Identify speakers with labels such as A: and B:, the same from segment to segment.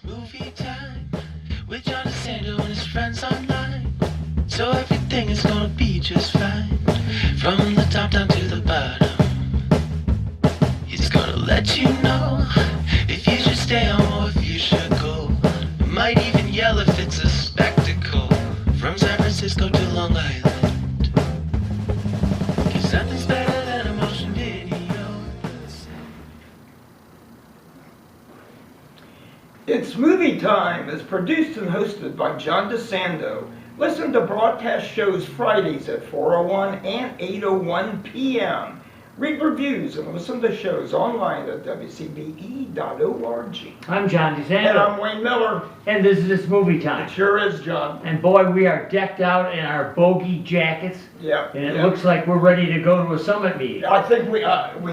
A: movie time with John DeSando and his friends online. So everything is gonna be just fine. From the top down to the bottom. He's gonna let you know if you should stay home or if you should go. Might even yell if it's a spectacle. From San Francisco to Long Island. 'Cause nothing's better than a motion video.
B: It's Movie Time is produced and hosted by John DeSando. Listen to broadcast shows Fridays at 4:01 and 8:01 p.m. Read reviews and listen to shows online at WCBE.org.
C: I'm John DeSando.
B: And I'm Wayne Milleer.
C: And this is Movie Time.
B: It sure is, John.
C: And boy, we are decked out in our bogey jackets.
B: Yeah.
C: And it looks like we're ready to go to a summit meeting.
B: I think we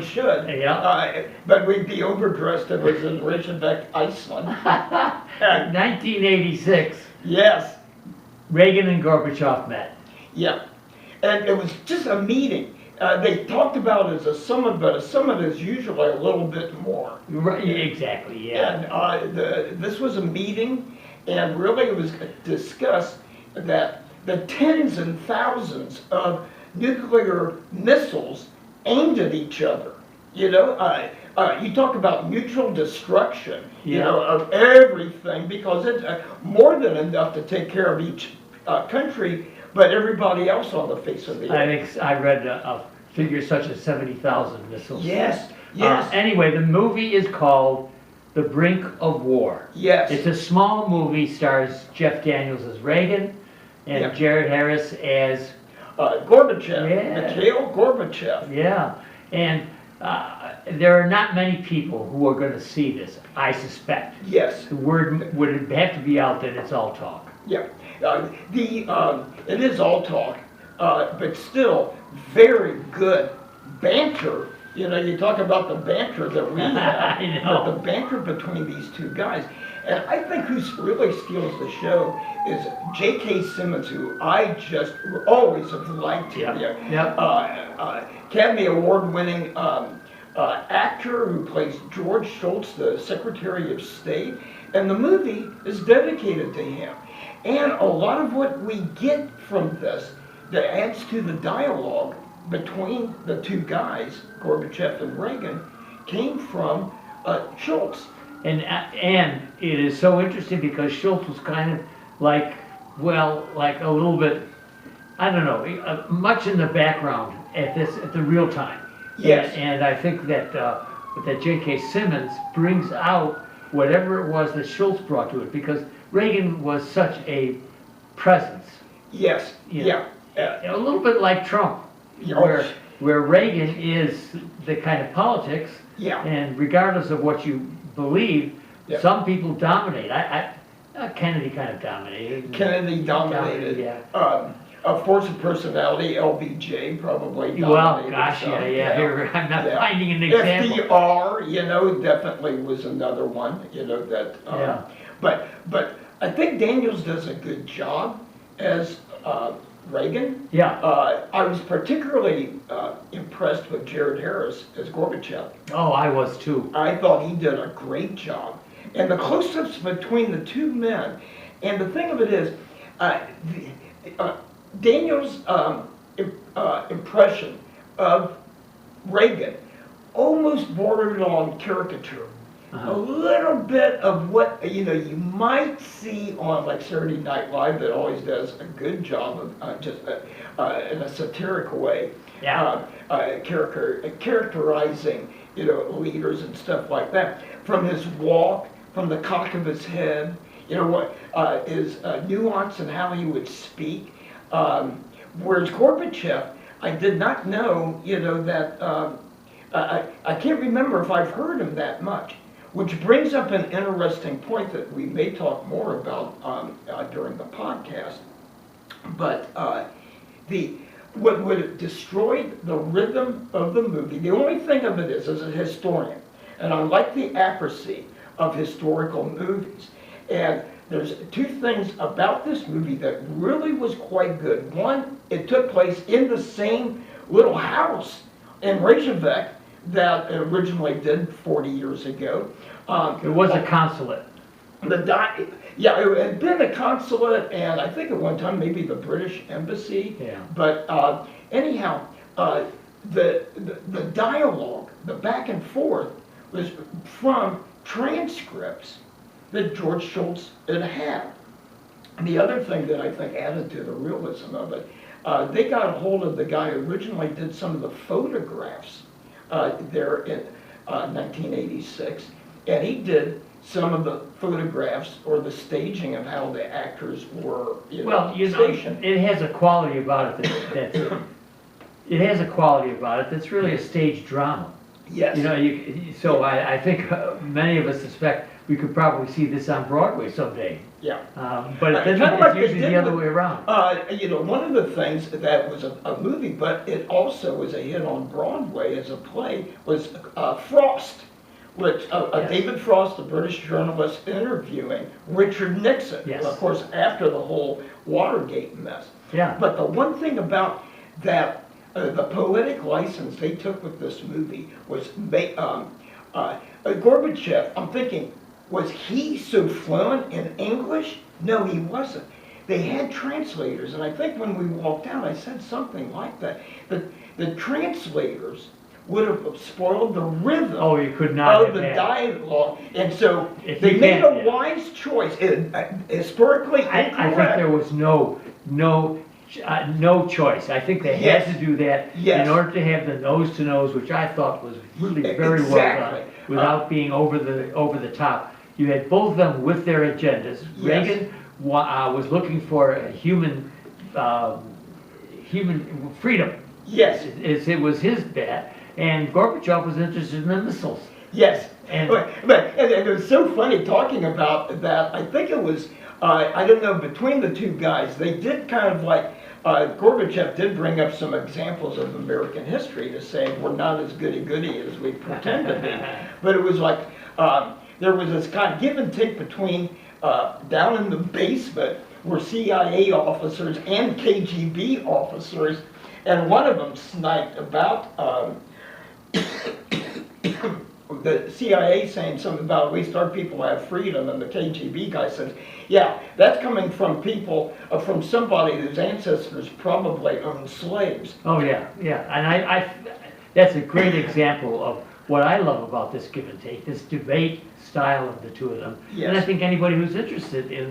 B: should.
C: Yeah.
B: But we'd be overdressed if it was in Reykjavik, Iceland.
C: 1986,
B: Yes.
C: Reagan and Gorbachev met.
B: Yeah. And it was just a meeting. They talked about it as a summit, but a summit is usually a little bit more.
C: Right, exactly, yeah.
B: And this was a meeting, and really it was discussed that the tens and thousands of nuclear missiles aimed at each other. You know, you talk about mutual destruction, you know, of everything, because it's more than enough to take care of each country, but everybody else on the face of the earth.
C: I read a figure such as 70,000 missiles.
B: Yes, yes.
C: Anyway, the movie is called The Brink of War.
B: Yes.
C: It's a small movie, stars Jeff Daniels as Reagan and Jared Harris as
B: Gorbachev,
C: Yeah.
B: Mikhail Gorbachev.
C: Yeah, and there are not many people who are going to see this, I suspect.
B: Yes.
C: The word would have to be out that it's all talk.
B: Yeah. It is all talk, but still very good banter. You know, you talk about the banter that we have.
C: I know.
B: The banter between these two guys. And I think who really steals the show is J.K. Simmons, who I just always have liked him.
C: Yep.
B: Academy Award-winning actor who plays George Shultz, the Secretary of State. And the movie is dedicated to him. And a lot of what we get from this that adds to the dialogue between the two guys, Gorbachev and Reagan, came from Shultz.
C: And it is so interesting because Schultz was kind of like a little bit, I don't know, much in the background at the real time.
B: Yes.
C: And I think that J.K. Simmons brings out whatever it was that Schultz brought to it, because Reagan was such a presence.
B: Yes.
C: A little bit like Trump, where Reagan is the kind of politics, and regardless of what you believe, some people dominate. Kennedy kind of dominated.
B: Kennedy dominated. A force of personality, LBJ probably dominated.
C: Well, gosh, Here, I'm not finding an example.
B: FDR, definitely was another one. That. But I think Daniels does a good job as Reagan.
C: Yeah.
B: I was particularly impressed with Jared Harris as Gorbachev.
C: Oh, I was too.
B: I thought he did a great job. And the close-ups between the two men, and the thing of it is, Daniel's impression of Reagan almost bordered on caricature. A little bit of what you might see on like Saturday Night Live, that always does a good job of just in a satirical way, characterizing leaders and stuff like that. From his walk, from the cock of his head, his nuance and how he would speak. Whereas Gorbachev, I did not know that I can't remember if I've heard him that much. Which brings up an interesting point that we may talk more about during the podcast. But what would have destroyed the rhythm of the movie, the only thing of it is, as a historian, and I like the accuracy of historical movies, and there's two things about this movie that really was quite good. One, it took place in the same little house in Reykjavik that originally did 40 years ago.
C: It was a consulate.
B: Yeah, it had been a consulate, and I think at one time maybe the British embassy.
C: Yeah.
B: But anyhow, the dialogue, the back and forth, was from transcripts that George Schultz had had. And the other thing that I think added to the realism of it, they got a hold of the guy who originally did some of the photographs there in 1986, and he did some of the photographs or the staging of how the actors were, stationed.
C: It has a quality about it it has a quality about it that's really a stage drama.
B: Yes.
C: So I think many of us suspect we could probably see this on Broadway someday.
B: Yeah.
C: But it's usually the other way around.
B: One of the things that was a movie, but it also was a hit on Broadway as a play, was Frost, which David Frost, the British journalist, interviewing Richard Nixon,
C: yes.
B: of course, after the whole Watergate mess.
C: Yeah.
B: But the one thing about that, the poetic license they took with this movie was Gorbachev, I'm thinking, was he so fluent in English? No, he wasn't. They had translators, and I think when we walked out, I said something like that. The translators would have spoiled the rhythm
C: you could not
B: of the dialogue, and so they made a wise choice. Historically incorrect.
C: I think there was no choice. I think they had to do that in order to have the nose to nose, which I thought was really very well done, without being over the top. You had both of them with their agendas.
B: Yes.
C: Reagan was looking for a human freedom.
B: Yes,
C: it was his bet, and Gorbachev was interested in the missiles.
B: Yes,
C: and
B: it was so funny talking about that. I think it was I don't know, between the two guys, they did kind of like. Gorbachev did bring up some examples of American history to say we're not as goody-goody as we pretend to be. But it was like there was this kind of give and take between down in the basement were CIA officers and KGB officers, and one of them sniped about the CIA saying something about at least our people have freedom, and the KGB guy says, yeah, that's coming from people, from somebody whose ancestors probably owned slaves.
C: Oh yeah, and I that's a great example of what I love about this give and take, this debate style of the two of them.
B: Yes.
C: And I think anybody who's interested in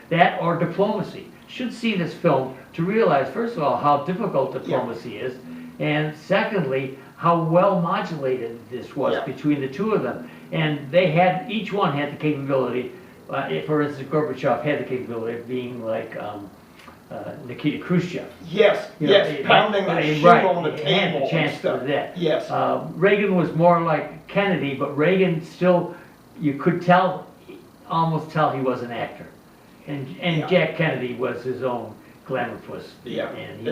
C: that or diplomacy should see this film to realize, first of all, how difficult diplomacy is, and secondly, how well modulated this was between the two of them. And they had, each one had the capability, for instance, Gorbachev had the capability of being like Nikita Khrushchev.
B: Yes, pounding the shoe on the table.
C: Had the chance for that.
B: Yes.
C: Reagan was more like Kennedy, but Reagan still, you could almost tell he was an actor. And Jack Kennedy was his own glamour puss.
B: Yeah.
C: And he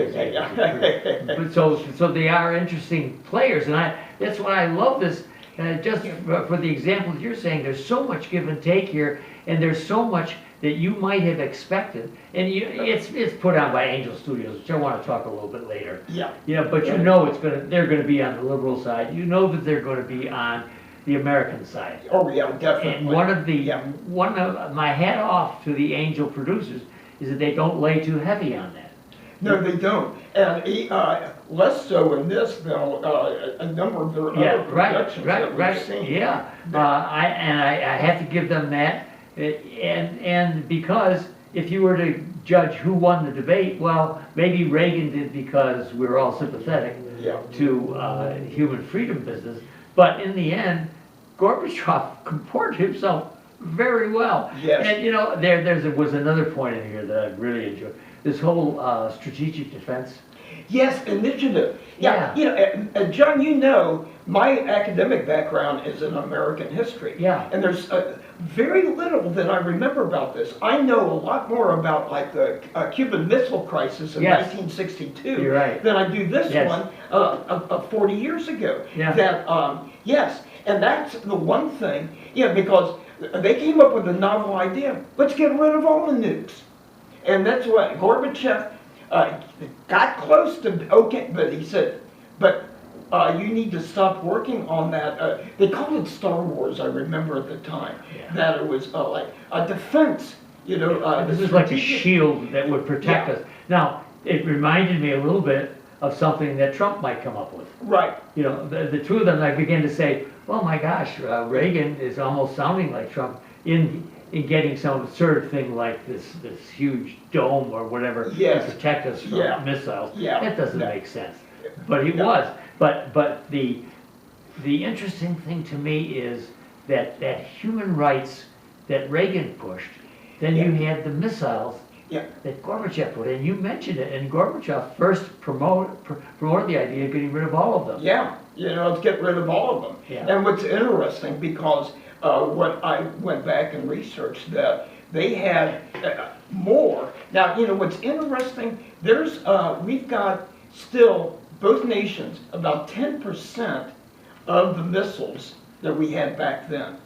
C: was but so they are interesting players, and that's why I love this. Just for the examples you're saying, there's so much give and take here, and there's so much that you might have expected, and it's put on by Angel Studios, which I want to talk a little bit later.
B: Yeah.
C: But you know they're going to be on the liberal side. You know that they're going to be on the American side.
B: Oh yeah, definitely.
C: And one of my hat off to the Angel producers is that they don't lay too heavy on that.
B: No, they don't, and less so in this than a number of their other productions that we've seen.
C: Yeah, I have to give them that, and because if you were to judge who won the debate, well, maybe Reagan did because we're all sympathetic to human freedom business, but in the end, Gorbachev comported himself very well.
B: Yes.
C: And there was another point in here that I really enjoyed. This whole strategic defense.
B: Yes, initiative. Yeah. John, my academic background is in American history.
C: Yeah.
B: And there's very little that I remember about this. I know a lot more about like the Cuban Missile Crisis in 1962
C: You're right.
B: than I do this one 40 years ago.
C: Yeah.
B: That and that's the one thing. Because they came up with a novel idea. Let's get rid of all the nukes. And that's what Gorbachev got close to, but he said, but you need to stop working on that. They called it Star Wars, I remember at the time, that it was like a defense, you know.
C: This is like a shield that would protect us. Now, it reminded me a little bit of something that Trump might come up with.
B: Right.
C: You know, the two of them, I began to say, oh my gosh, Reagan is almost sounding like Trump in getting some absurd thing like this huge dome or whatever to protect us from missiles. That doesn't make sense. But he was. But the interesting thing to me is that human rights that Reagan pushed, then you had the missiles that Gorbachev put in. You mentioned it, and Gorbachev first promoted the idea of getting rid of all of them.
B: Yeah, you know, let's get rid of all of them.
C: Yeah.
B: And what's interesting, because when I went back and researched that, they had more. Now, you know, what's interesting, we've got still, both nations, about 10% of the missiles that we had back then.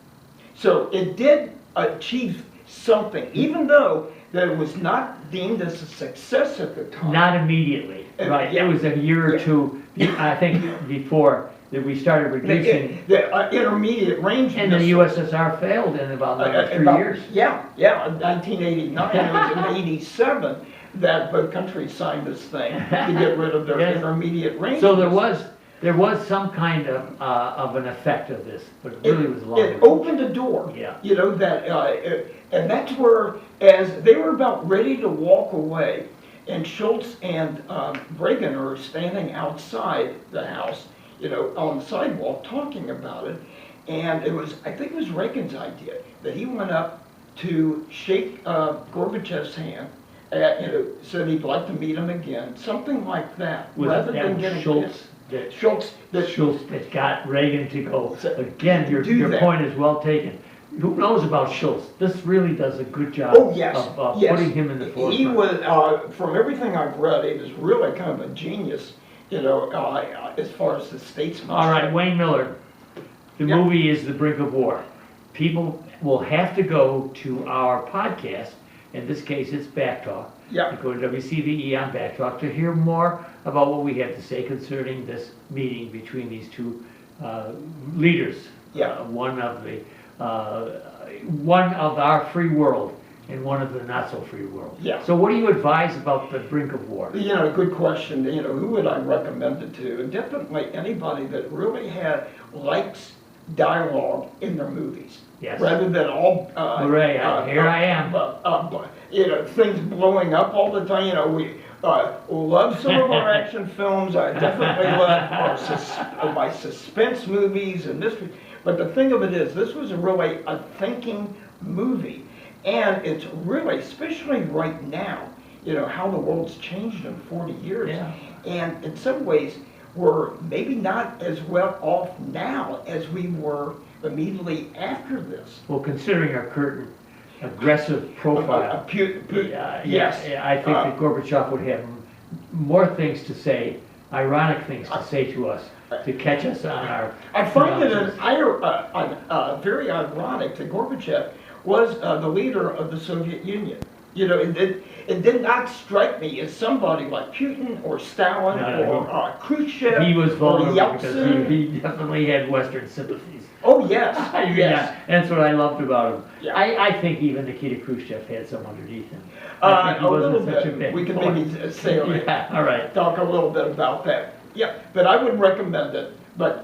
B: So it did achieve something, even though that it was not deemed as a success at the time.
C: Not immediately, right? It was a year or two, I think, before that we started reducing.
B: The intermediate range
C: and the USSR failed in about 3 years.
B: Yeah, 1989, it was in 87 that both countries signed this thing to get rid of their intermediate range.
C: So there was some kind of an effect of this, but it really was long.
B: It opened a door.
C: Yeah.
B: You know, and that's where, as they were about ready to walk away, and Schultz and Reagan are standing outside the house, you know, on the sidewalk talking about it, and I think it was Reagan's idea that he went up to shake Gorbachev's hand, you know, said he'd like to meet him again, something like that, rather than getting
C: Schultz.
B: Schultz
C: that got Reagan to go. Again, your point is well taken. Who knows about Schultz? This really does a good job of putting him in the forefront.
B: He was, from everything I've read, he was really kind of a genius, you know, as far as the statesman.
C: All right, Wayne Milleer. The movie is The Brink of War. People will have to go to our podcast. In this case, it's Backtalk.
B: Yeah.
C: Go to WCBE on Backtalk to hear more about what we have to say concerning this meeting between these two leaders.
B: Yeah.
C: One of our free world and one of the not so free world.
B: Yeah.
C: So what do you advise about The Brink of War?
B: You know, good question. You know, who would I recommend it to? Definitely anybody that really likes dialogue in their movies.
C: Yes.
B: Rather than all
C: Hooray, here I am.
B: You know, things blowing up all the time. You know, we love some of our action films. I definitely love my suspense movies and mystery. But the thing of it is, this was really a thinking movie, and it's really, especially right now, you know, how the world's changed in 40 years.
C: Yeah. And
B: in some ways, we're maybe not as well off now as we were immediately after this.
C: Well, considering our current aggressive profile,
B: yes.
C: I think that Gorbachev would have more things to say, ironic things to say to us, to catch us on our...
B: I find it very ironic that Gorbachev was the leader of the Soviet Union. You know, it did not strike me as somebody like Putin or Stalin or Khrushchev.
C: He was vulnerable
B: or
C: because he definitely had Western sympathies.
B: Oh, yes. Yes.
C: Yeah, that's what I loved about him.
B: Yeah.
C: I think even Nikita Khrushchev had some underneath him.
B: A little bit. We can maybe say
C: all right.
B: Talk a little bit about that. Yeah, but I would recommend it. But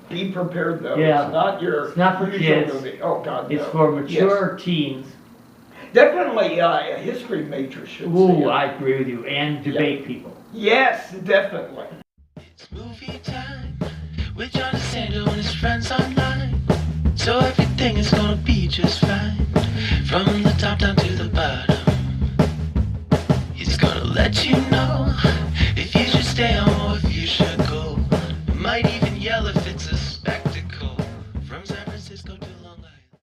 B: be prepared, though.
C: Yeah.
B: It's not
C: for
B: usual
C: kids.
B: movie. Oh, God, no.
C: It's for mature teens.
B: Definitely a history major should see it.
C: I agree with you. And debate people.
B: Yes, definitely.
A: It's movie time with John DeSando and his friends online. So everything is gonna be just fine. From the